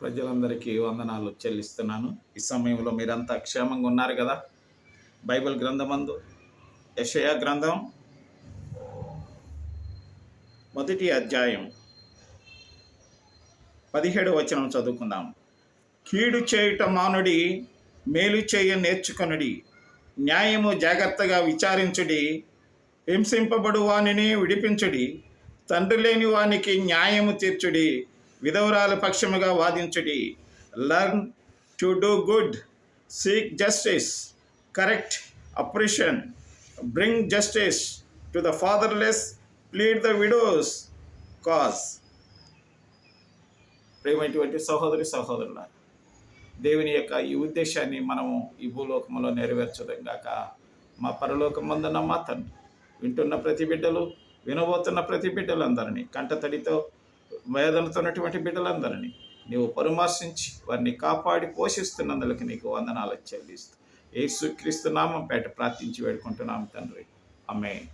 ప్రజలందరికీ వందనాలు చెల్లిస్తున్నాను. ఈ సమయంలో మీరంతా క్షేమంగా ఉన్నారు కదా? బైబిల్ గ్రంథమందు యెషయా గ్రంథం 1వ అధ్యాయం 17వ వచనం చదువుకుందాం. కీడు చేయుట మానుడి, మేలు చేయ నేర్చుకొనుడి, న్యాయము జాగ్రత్తగా విచారించుడి, హింసింపబడు వానిని విడిపించుడి, తండ్రి లేని వానికి న్యాయము తీర్చుడి, విధవరాల పక్షముగా వాదించుడి. Learn to do good, seek justice, correct oppression, bring justice to the fatherless, plead the widow's cause. ప్రేమైనటువంటి సహోదరి సహోదరుల, దేవుని యొక్క ఈ ఉద్దేశాన్ని మనము ఈ భూలోకంలో నెరవేర్చడం గాక. మా పరలోకమందున్న మా తండ్రి, వింటున్న ప్రతి బిడ్డలు, వినబోతున్న ప్రతి బిడ్డలందరినీ, కంటతడితో వేదనతో ఉన్నటువంటి బిడ్డలందరినీ నీవు పరామర్శించి వారిని కాపాడి పోషిస్తున్నందుకు నీకు వందనాలు చెల్లిస్తూ యేసుక్రీస్తు నామం పేట ప్రార్థించి వేడుకుంటున్నాము తండ్రి. ఆమేన్.